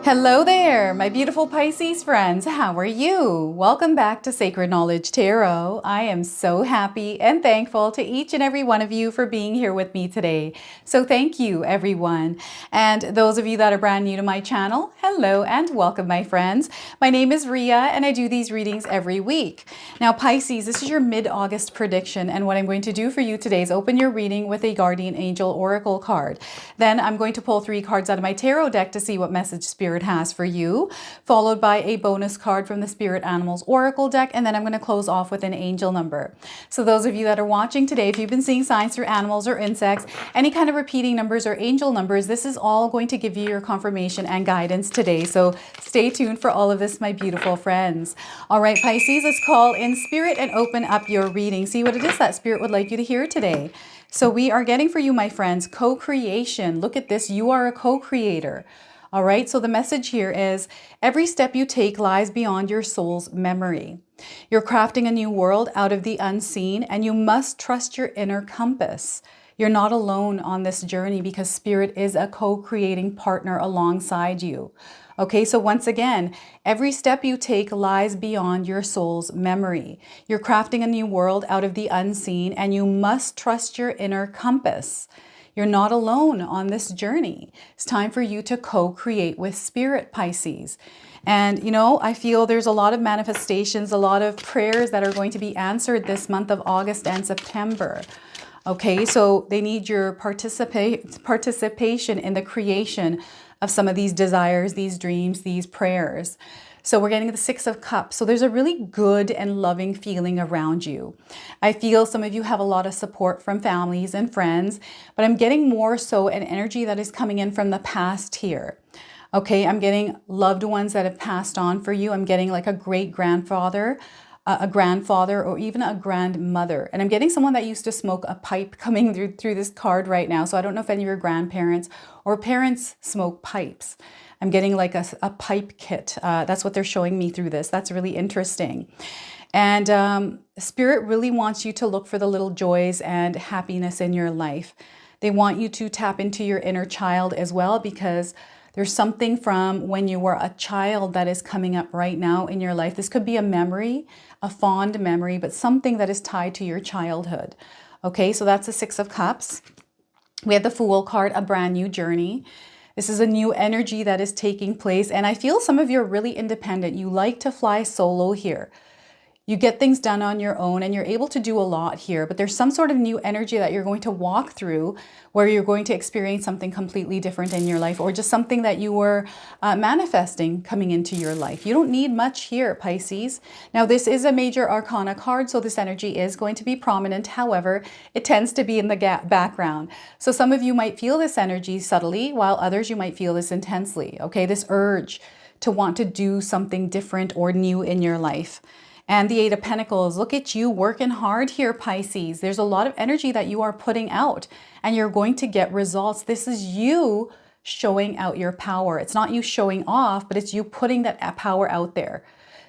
Hello there, my beautiful Pisces friends. How are you? Welcome back to Sacred Knowledge Tarot. I am so happy and thankful to each and every one of you for being here with me today. So thank you, everyone. And those of you that are brand new to my channel, hello and welcome, my friends. My name is Ria and I do these readings every week. Now, Pisces, this is your mid-August prediction. And what I'm going to do for you today is open your reading with a Guardian Angel Oracle card. Then I'm going to pull 3 cards out of my tarot deck to see what message Spirit has for you, followed by a bonus card from the Spirit Animals Oracle deck, and then I'm going to close off with an angel number. So those of you that are watching today, if you've been seeing signs through animals or insects, any kind of repeating numbers or angel numbers, this is all going to give you your confirmation and guidance today. So stay tuned for all of this, my beautiful friends. All right, Pisces, let's call in Spirit and open up your reading. See what it is that Spirit would like you to hear today. So we are getting for you, my friends, co-creation. Look at this. You are a co-creator. All right, so the message here is every step you take lies beyond your soul's memory. You're crafting a new world out of the unseen, and you must trust your inner compass. You're not alone on this journey because Spirit is a co-creating partner alongside you. Okay, so once again, every step you take lies beyond your soul's memory. You're crafting a new world out of the unseen, and you must trust your inner compass. You're not alone on this journey. It's time for you to co-create with Spirit, Pisces. And, you know, I feel there's a lot of manifestations, a lot of prayers that are going to be answered this month of August and September. Okay, so they need your participation in the creation of some of these desires, these dreams, these prayers. So we're getting the 6 of Cups. So there's a really good and loving feeling around you. I feel some of you have a lot of support from families and friends, but I'm getting more so an energy that is coming in from the past here. Okay, I'm getting loved ones that have passed on for you. I'm getting like a great-grandfather, a grandfather, or even a grandmother. And I'm getting someone that used to smoke a pipe coming through this card right now. So I don't know if any of your grandparents or parents smoke pipes. I'm getting like a pipe kit. That's what they're showing me through this. That's really interesting. And Spirit really wants you to look for the little joys and happiness in your life. They want you to tap into your inner child as well, because there's something from when you were a child that is coming up right now in your life. This could be a memory, a fond memory, but something that is tied to your childhood. Okay, so that's the 6 of Cups. We have the Fool card, a brand new journey. This is a new energy that is taking place. And I feel some of you are really independent. You like to fly solo here. You get things done on your own and you're able to do a lot here, but there's some sort of new energy that you're going to walk through where you're going to experience something completely different in your life, or just something that you were manifesting coming into your life. You don't need much here, Pisces. Now, this is a major arcana card, so this energy is going to be prominent. However, it tends to be in the background. So some of you might feel this energy subtly, while others you might feel this intensely. Okay, this urge to want to do something different or new in your life. And the 8 of Pentacles, look at you working hard here, Pisces. There's a lot of energy that you are putting out and you're going to get results. This is you showing out your power. It's not you showing off, but it's you putting that power out there.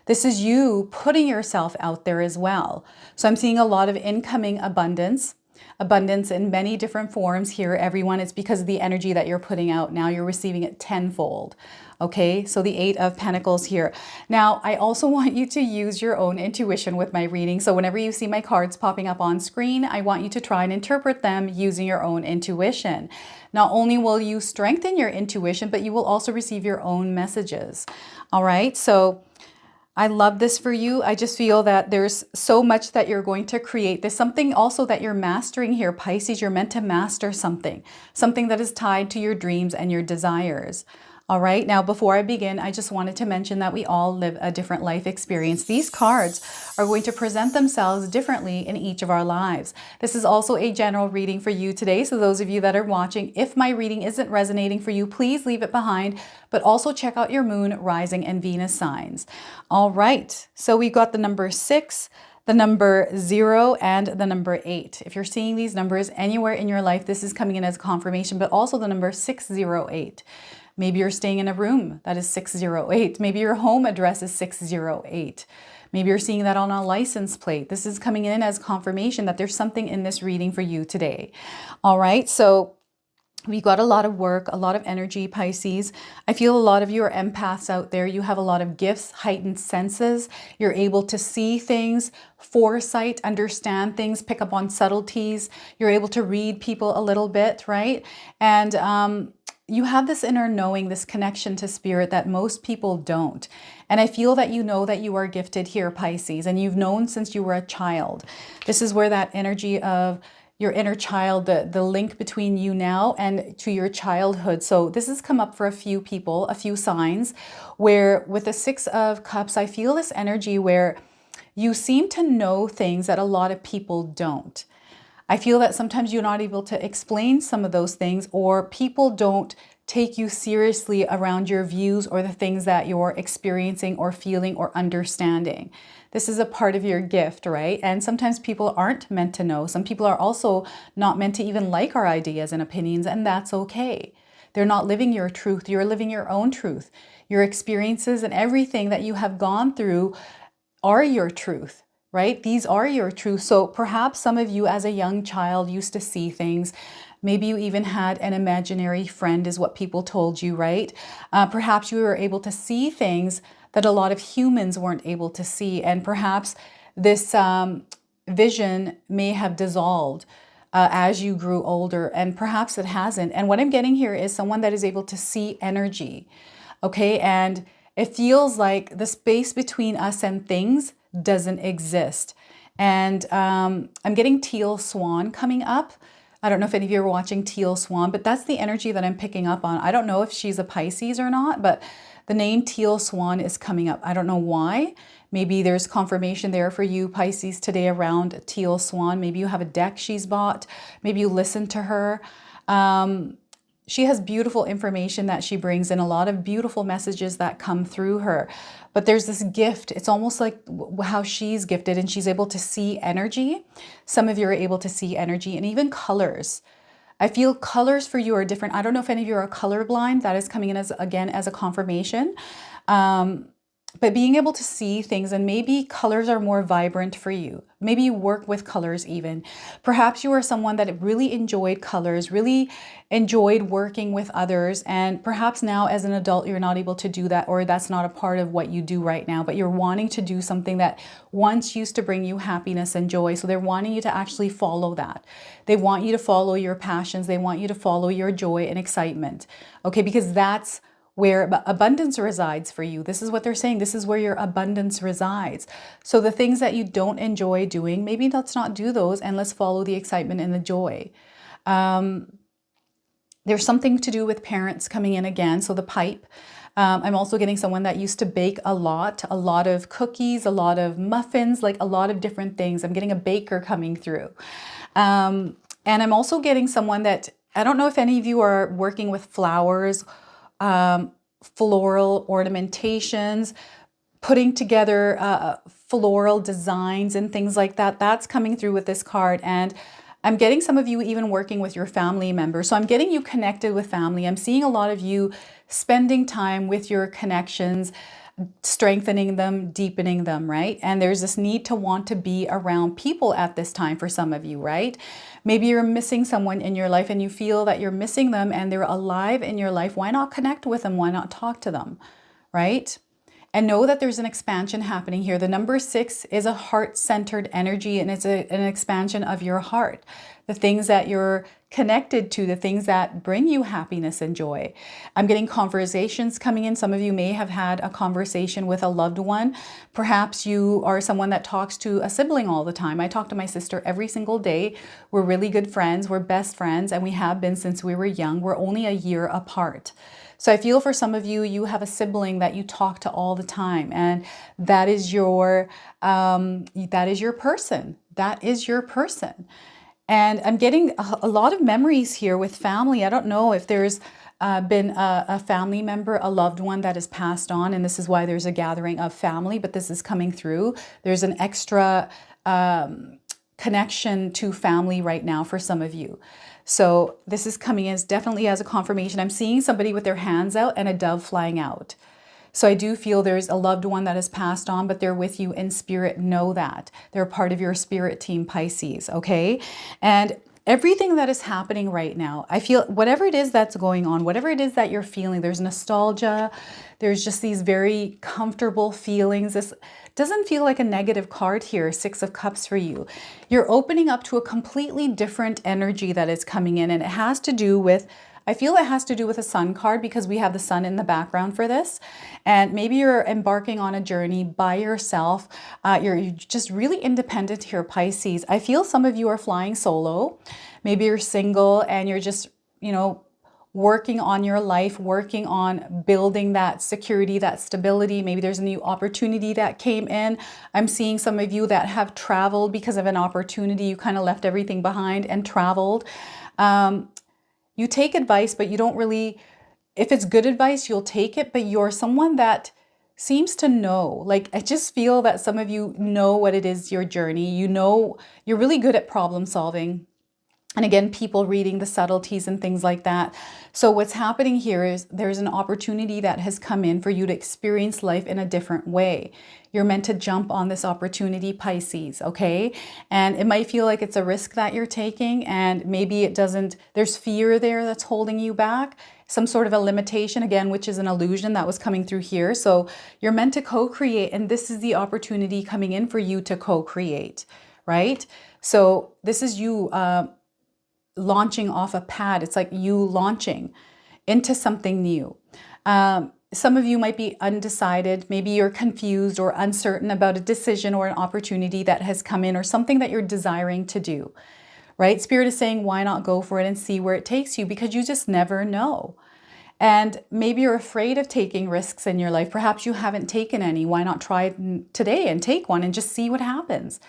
This is you putting yourself out there as well. So I'm seeing a lot of incoming abundance in many different forms here, everyone. It's because of the energy that you're putting out. Now you're receiving it tenfold. Okay, so the 8 of Pentacles here. Now, I also want you to use your own intuition with my reading. So whenever you see my cards popping up on screen, I want you to try and interpret them using your own intuition. Not only will you strengthen your intuition, but you will also receive your own messages. All right, so I love this for you. I just feel that there's so much that you're going to create. There's something also that you're mastering here, Pisces. You're meant to master something that is tied to your dreams and your desires. All right, now before I begin, I just wanted to mention that we all live a different life experience. These cards are going to present themselves differently in each of our lives. This is also a general reading for you today. So those of you that are watching, if my reading isn't resonating for you, please leave it behind, but also check out your moon, rising, and Venus signs. All right, so we got the number 6, the number 0, and the number 8. If you're seeing these numbers anywhere in your life, this is coming in as confirmation, but also the number 608. Maybe you're staying in a room that is 608. Maybe your home address is 608. Maybe you're seeing that on a license plate. This is coming in as confirmation that there's something in this reading for you today. All right, so We got a lot of work, a lot of energy, Pisces. I feel a lot of you are empaths out there. You have a lot of gifts, heightened senses. You're able to see things, foresight, understand things, pick up on subtleties. You're able to read people a little bit, right? And you have this inner knowing, this connection to spirit that most people don't. And I feel that you know that you are gifted here, Pisces, and you've known since you were a child. This is where that energy of your inner child, the link between you now and to your childhood. So this has come up for a few people, a few signs, where with the Six of Cups, I feel this energy where you seem to know things that a lot of people don't. I feel that sometimes you're not able to explain some of those things, or people don't take you seriously around your views or the things that you're experiencing or feeling or understanding. This is a part of your gift, right? And sometimes people aren't meant to know. Some people are also not meant to even like our ideas and opinions, and that's okay. They're not living your truth. You're living your own truth. Your experiences and everything that you have gone through are your truth, right? These are your truth. So perhaps some of you as a young child used to see things. Maybe you even had an imaginary friend is what people told you, right? Perhaps you were able to see things that a lot of humans weren't able to see. And perhaps this vision may have dissolved as you grew older, and perhaps it hasn't. And what I'm getting here is someone that is able to see energy, okay? And it feels like the space between us and things doesn't exist. And I'm getting teal swan coming up. I don't know if any of you are watching teal swan, but that's the energy that I'm picking up on. I don't know if she's a Pisces or not, but the name teal swan is coming up. I don't know why. Maybe there's confirmation there for you, Pisces, today around teal swan. Maybe you have a deck she's bought. Maybe you listen to her. She has beautiful information that she brings and a lot of beautiful messages that come through her. But there's this gift. It's almost like how she's gifted, and she's able to see energy. Some of you are able to see energy and even colors. I feel colors for you are different. I don't know if any of you are colorblind. That is coming in as, again, as a confirmation. But being able to see things, and maybe colors are more vibrant for you. Maybe you work with colors even. Perhaps you are someone that really enjoyed colors, really enjoyed working with others. And perhaps now as an adult, you're not able to do that, or that's not a part of what you do right now, but you're wanting to do something that once used to bring you happiness and joy. So they're wanting you to actually follow that. They want you to follow your passions. They want you to follow your joy and excitement. Okay, because that's where abundance resides for you. This is what they're saying. This is where your abundance resides. So the things that you don't enjoy doing, maybe let's not do those, and let's follow the excitement and the joy. There's something to do with parents coming in again. So the pipe. I'm also getting someone that used to bake a lot of cookies, a lot of muffins, like a lot of different things. I'm getting a baker coming through. And I'm also getting someone that, I don't know if any of you are working with flowers, floral ornamentations, putting together floral designs and things like that. That's coming through with this card. And I'm getting some of you even working with your family members. So I'm getting you connected with family. I'm seeing a lot of you spending time with your connections, strengthening them, deepening them, right? And there's this need to want to be around people at this time for some of you, right? Maybe you're missing someone in your life and you feel that you're missing them and they're alive in your life. Why not connect with them? Why not talk to them, right? And know that there's an expansion happening here. The number 6 is a heart-centered energy, and it's an expansion of your heart. The things that you're connected to, the things that bring you happiness and joy. I'm getting conversations coming in. Some of you may have had a conversation with a loved one. Perhaps you are someone that talks to a sibling all the time. I talk to my sister every single day. We're really good friends. We're best friends, and we have been since we were young. We're only a year apart. So I feel for some of you, you have a sibling that you talk to all the time, and that is your person. That is your person. And I'm getting a lot of memories here with family. I don't know if there's been a family member, a loved one that has passed on, and this is why there's a gathering of family, but this is coming through. There's an extra connection to family right now for some of you. So this is coming as definitely as a confirmation. I'm seeing somebody with their hands out and a dove flying out. So I do feel there's a loved one that has passed on, but they're with you in spirit. Know that. They're part of your spirit team, Pisces, okay? And everything that is happening right now, I feel whatever it is that's going on, whatever it is that you're feeling, there's nostalgia, there's just these very comfortable feelings. This doesn't feel like a negative card here, Six of Cups for you. You're opening up to a completely different energy that is coming in, and it has to do with, I feel it has to do with a sun card because we have the sun in the background for this. And maybe you're embarking on a journey by yourself. You're just really independent here, Pisces. I feel some of you are flying solo. Maybe you're single and you're just, working on your life, working on building that security, that stability. Maybe there's a new opportunity that came in. I'm seeing some of you that have traveled because of an opportunity. You kind of left everything behind and traveled. You take advice, but you don't really, if it's good advice, you'll take it, but you're someone that seems to know. Like, I just feel that some of you know what it is, your journey. You're really good at problem solving. And again, people reading the subtleties and things like that. So what's happening here is there's an opportunity that has come in for you to experience life in a different way. You're meant to jump on this opportunity, Pisces, okay? And it might feel like it's a risk that you're taking, and maybe it doesn't, there's fear there that's holding you back, some sort of a limitation, again, which is an illusion that was coming through here. So you're meant to co-create, and this is the opportunity coming in for you to co-create, right? So this is you launching off a pad. It's like you launching into something new. Some of you might be undecided. Maybe you're confused or uncertain about a decision or an opportunity that has come in, or something that you're desiring to do, right? Spirit is saying, why not go for it and see where it takes you? Because you just never know. And maybe you're afraid of taking risks in your life. Perhaps you haven't taken any. Why not try today and take one and just see what happens,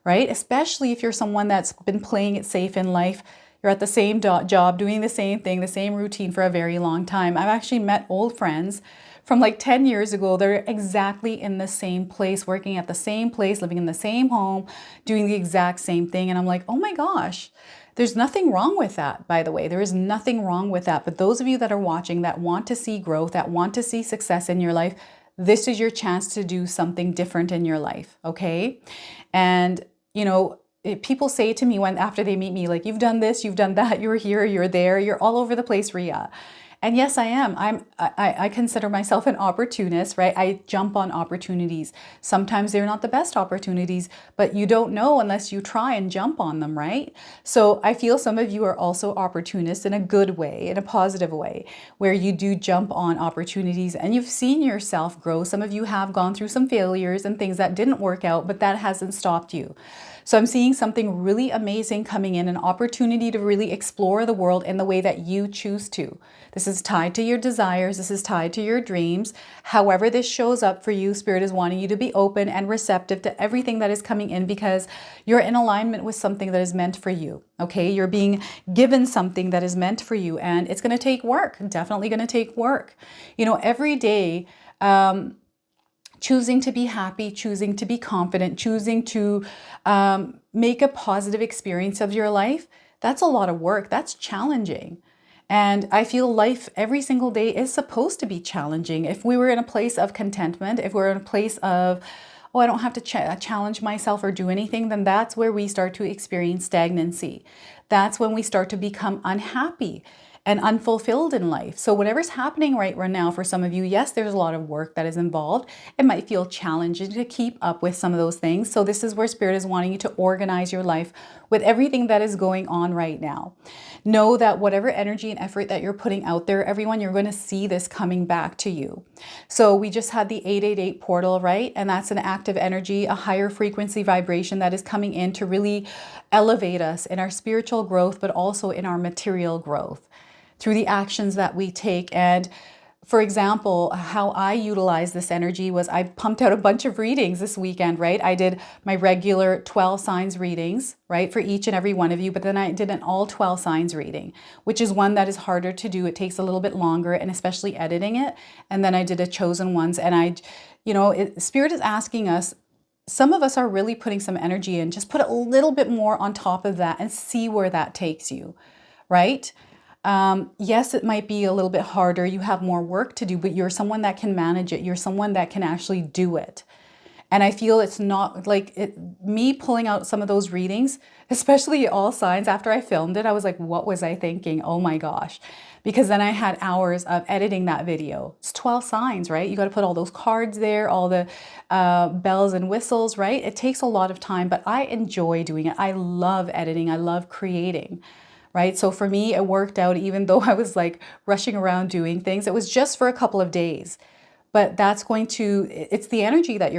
right? Especially if you're someone that's been playing it safe in life. You're at the same job, doing the same thing, the same routine for a very long time. I've actually met old friends from like 10 years ago. They're exactly in the same place, working at the same place, living in the same home, doing the exact same thing. And I'm like, oh my gosh, there's nothing wrong with that, by the way. There is nothing wrong with that. But those of you that are watching, that want to see growth, that want to see success in your life, this is your chance to do something different in your life, okay? And, people say to me after they meet me, like, you've done this, you've done that, you're here, you're there, you're all over the place, Ria. And yes, I am. I consider myself an opportunist, right? I jump on opportunities. Sometimes they're not the best opportunities, but you don't know unless you try and jump on them, right? So I feel some of you are also opportunists in a good way, in a positive way, where you do jump on opportunities and you've seen yourself grow. Some of you have gone through some failures and things that didn't work out, but that hasn't stopped you. So I'm seeing something really amazing coming in, an opportunity to really explore the world in the way that you choose to. This is tied to your desires. This is tied to your dreams. However this shows up for you, Spirit is wanting you to be open and receptive to everything that is coming in, because you're in alignment with something that is meant for you, okay? You're being given something that is meant for you, and it's going to take work, definitely going to take work. Every day, choosing to be happy, choosing to be confident, choosing to make a positive experience of your life, that's a lot of work. That's challenging. And I feel life every single day is supposed to be challenging. If we were in a place of contentment, if we're in a place of, I don't have to challenge myself or do anything, then that's where we start to experience stagnancy. That's when we start to become unhappy and unfulfilled in life. So whatever's happening right now for some of you, yes, there's a lot of work that is involved. It might feel challenging to keep up with some of those things. So this is where Spirit is wanting you to organize your life with everything that is going on right now. Know that whatever energy and effort that you're putting out there, everyone, you're going to see this coming back to you. So we just had the 888 portal, right? And that's an active energy, a higher frequency vibration that is coming in to really elevate us in our spiritual growth, but also in our material growth through the actions that we take. And for example, how I utilize this energy was I pumped out a bunch of readings this weekend, right? I did my regular 12 signs readings, right, for each and every one of you, but then I did an all 12 signs reading, which is one that is harder to do. It takes a little bit longer, and especially editing it. And then I did a chosen ones, and Spirit is asking us, some of us are really putting some energy in, just put a little bit more on top of that and see where that takes you, right? Yes, it might be a little bit harder. You have more work to do, but you're someone that can manage it. You're someone that can actually do it. And I feel it's not like me pulling out some of those readings, especially all signs after I filmed it. I was like, what was I thinking? Oh my gosh. Because then I had hours of editing that video. It's 12 signs, right? You got to put all those cards there, all the bells and whistles, right? It takes a lot of time, but I enjoy doing it. I love editing. I love creating, right? So for me, it worked out even though I was like rushing around doing things. It was just for a couple of days. But that's going to, it's the energy that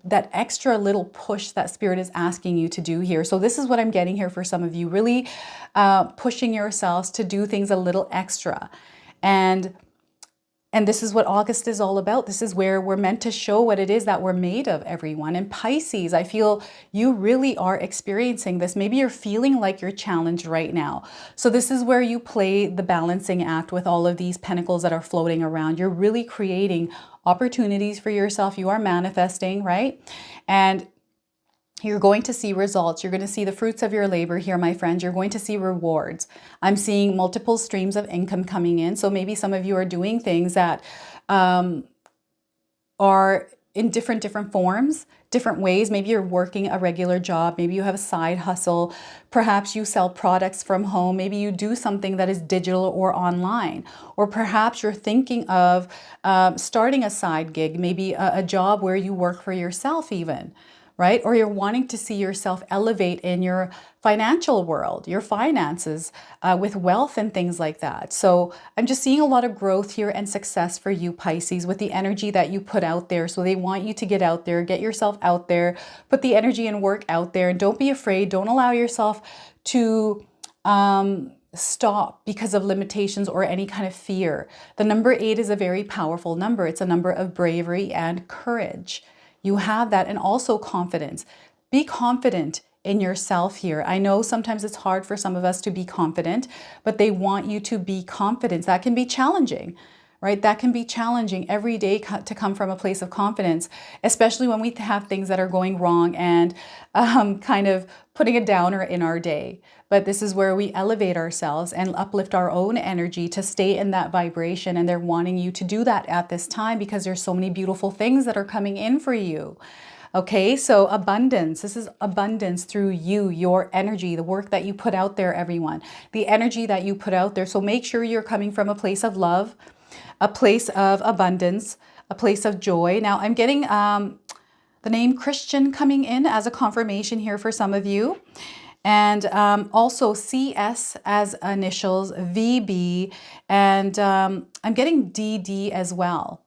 that extra little push that spirit is asking you to do here. So this is what I'm getting here for some of you, really pushing yourselves to do things a little extra. And this is what August is all about. This is where we're meant to show what it is that we're made of, everyone. And Pisces, I feel you really are experiencing this. Maybe you're feeling like you're challenged right now. So this is where you play the balancing act with all of these pentacles that are floating around. You're really creating opportunities for yourself. You are manifesting, right? And you're going to see results. You're going to see the fruits of your labor here, my friends. You're going to see rewards. I'm seeing multiple streams of income coming in. So maybe some of you are doing things that are in different forms, different ways. Maybe you're working a regular job. Maybe you have a side hustle. Perhaps you sell products from home. Maybe you do something that is digital or online. Or perhaps you're thinking of starting a side gig, maybe a job where you work for yourself even. Right? Or you're wanting to see yourself elevate in your financial world, your finances with wealth and things like that. So I'm just seeing a lot of growth here and success for you, Pisces, with the energy that you put out there. So they want you to get out there, get yourself out there, put the energy and work out there, and don't be afraid. Don't allow yourself to stop because of limitations or any kind of fear. The number 8 is a very powerful number. It's a number of bravery and courage. You have that, and also confidence. Be confident in yourself here. I know sometimes it's hard for some of us to be confident, but they want you to be confident. That can be challenging, right? That can be challenging every day to come from a place of confidence, especially when we have things that are going wrong and kind of putting a downer in our day. But this is where we elevate ourselves and uplift our own energy to stay in that vibration. And they're wanting you to do that at this time because there's so many beautiful things that are coming in for you. Okay, so abundance. This is abundance through you, your energy, the work that you put out there, everyone. The energy that you put out there. So make sure you're coming from a place of love, a place of abundance, a place of joy. Now I'm getting the name Christian coming in as a confirmation here for some of you. And also CS as initials, VB, and I'm getting DD as well.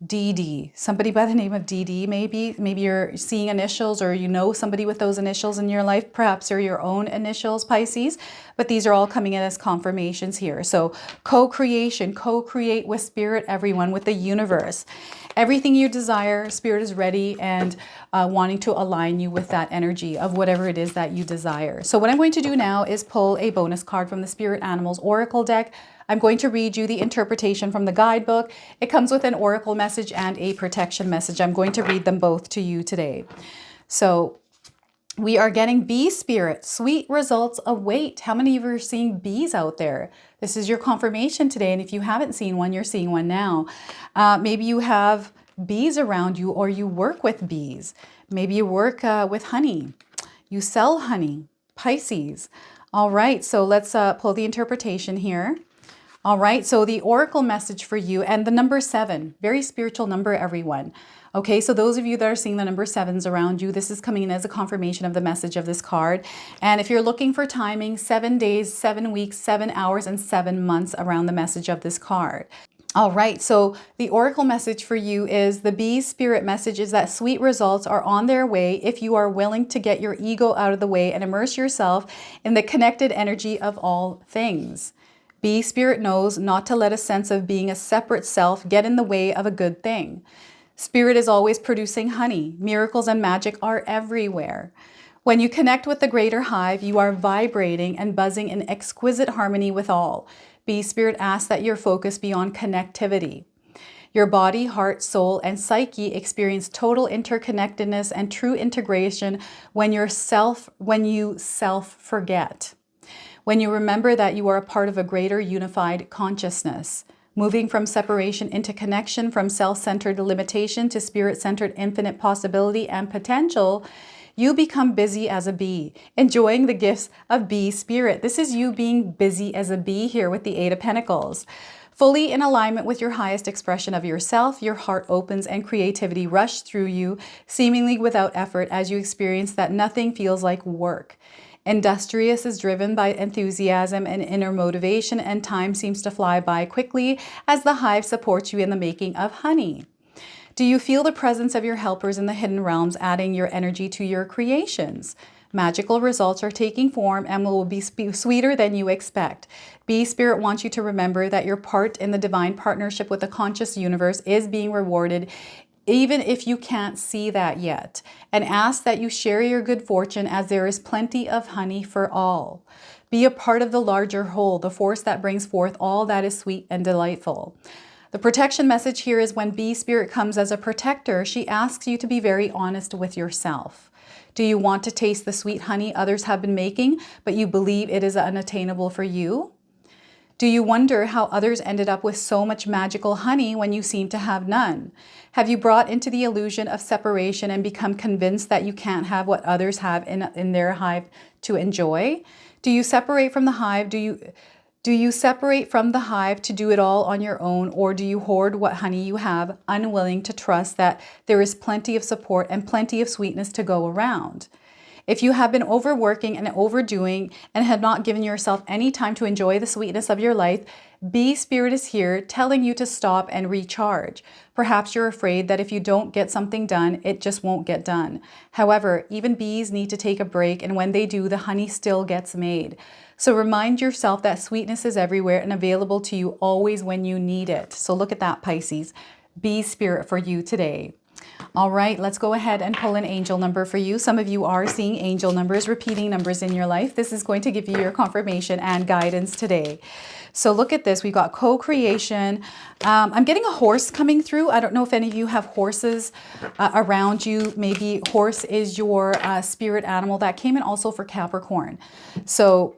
DD, somebody by the name of DD, maybe you're seeing initials, or you know somebody with those initials in your life. Perhaps they're your own initials, Pisces, but these are all coming in as confirmations here. So co-creation, co-create with spirit, everyone, with the universe. Everything you desire, spirit is ready and wanting to align you with that energy of whatever it is that you desire. So what I'm going to do now is pull a bonus card from the Spirit Animals Oracle deck. I'm going to read you the interpretation from the guidebook. It comes with an oracle message and a protection message. I'm going to read them both to you today. So we are getting bee spirit. Sweet results await. How many of you are seeing bees out there? This is your confirmation today. And if you haven't seen one, you're seeing one now. Maybe you have bees around you, or you work with bees. Maybe you work with honey. You sell honey. Pisces. All right, so let's pull the interpretation here. All right, so the oracle message for you, and the number 7, very spiritual number, everyone. Okay, so those of you that are seeing the number 7s around you, this is coming in as a confirmation of the message of this card. And if you're looking for timing, 7 days, 7 weeks, 7 hours, and 7 months around the message of this card. All right, so the oracle message for you is the bee spirit message is that sweet results are on their way if you are willing to get your ego out of the way and immerse yourself in the connected energy of all things. Bee spirit knows not to let a sense of being a separate self get in the way of a good thing. Spirit is always producing honey. Miracles and magic are everywhere. When you connect with the greater hive, you are vibrating and buzzing in exquisite harmony with all. Bee spirit asks that your focus be on connectivity. Your body, heart, soul, and psyche experience total interconnectedness and true integration when you self-forget. When you remember that you are a part of a greater unified consciousness. moving from separation into connection, from self-centered limitation to spirit-centered infinite possibility and potential, you become busy as a bee, enjoying the gifts of bee spirit. This is you being busy as a bee here with the Eight of Pentacles. Fully in alignment with your highest expression of yourself, your heart opens and creativity rush through you, seemingly without effort, as you experience that nothing feels like work. Industrious is driven by enthusiasm and inner motivation, and time seems to fly by quickly as the hive supports you in the making of honey. Do you feel the presence of your helpers in the hidden realms, adding your energy to your creations? Magical results are taking form and will be sweeter than you expect. Bee Spirit wants you to remember that your part in the divine partnership with the conscious universe is being rewarded, even if you can't see that yet, and ask that you share your good fortune, as there is plenty of honey for all. Be a part of the larger whole, the force that brings forth all that is sweet and delightful. The protection message here is when Bee Spirit comes as a protector, she asks you to be very honest with yourself. Do you want to taste the sweet honey others have been making, but you believe it is unattainable for you? Do you wonder how others ended up with so much magical honey when you seem to have none? Have you brought into the illusion of separation and become convinced that you can't have what others have in their hive to enjoy? Do you separate from the hive? Do you separate from the hive to do it all on your own, or do you hoard what honey you have, unwilling to trust that there is plenty of support and plenty of sweetness to go around? If you have been overworking and overdoing and have not given yourself any time to enjoy the sweetness of your life, Bee Spirit is here telling you to stop and recharge. Perhaps you're afraid that if you don't get something done, it just won't get done. However, even bees need to take a break, and when they do, the honey still gets made. So remind yourself that sweetness is everywhere and available to you always when you need it. So look at that, Pisces. Bee Spirit for you today. All right, let's go ahead and pull an angel number for you. Some of you are seeing angel numbers, repeating numbers in your life. This is going to give you your confirmation and guidance today. So look at this. We've got co-creation. I'm getting a horse coming through. I don't know if any of you have horses around you. Maybe horse is your spirit animal. That came in also for Capricorn. So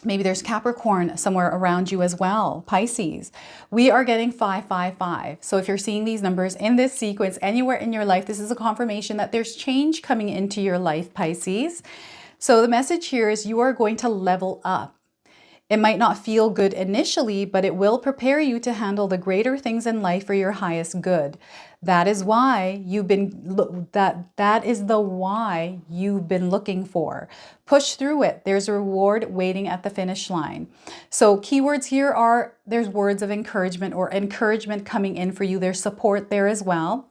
maybe there's Capricorn somewhere around you as well. Pisces. We are getting 555. So if you're seeing these numbers in this sequence anywhere in your life, this is a confirmation that there's change coming into your life, Pisces. So the message here is you are going to level up. It might not feel good initially, but it will prepare you to handle the greater things in life for your highest good. That is why you've been that is the why you've been looking for. Push through it. There's a reward waiting at the finish line. So keywords here are there's words of encouragement or encouragement coming in for you. There's support there as well.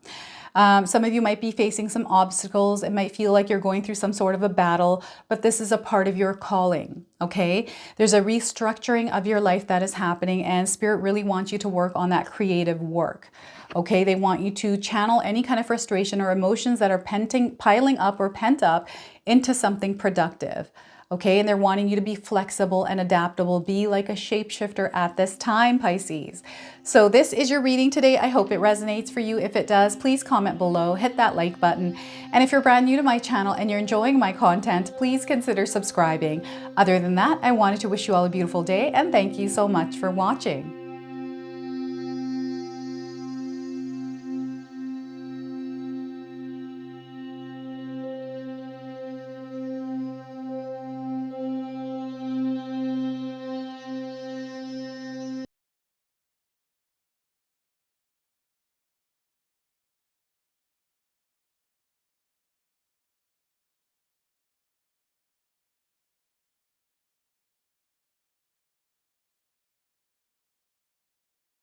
Some of you might be facing some obstacles. It might feel like you're going through some sort of a battle, but this is a part of your calling, okay? There's a restructuring of your life that is happening, and Spirit really wants you to work on that creative work, okay? They want you to channel any kind of frustration or emotions that are piling up or pent up into something productive. Okay, and they're wanting you to be flexible and adaptable. Be like a shapeshifter at this time, Pisces. So this is your reading today. I hope it resonates for you. If it does, please comment below, hit that like button. And if you're brand new to my channel and you're enjoying my content, please consider subscribing. Other than that, I wanted to wish you all a beautiful day and thank you so much for watching.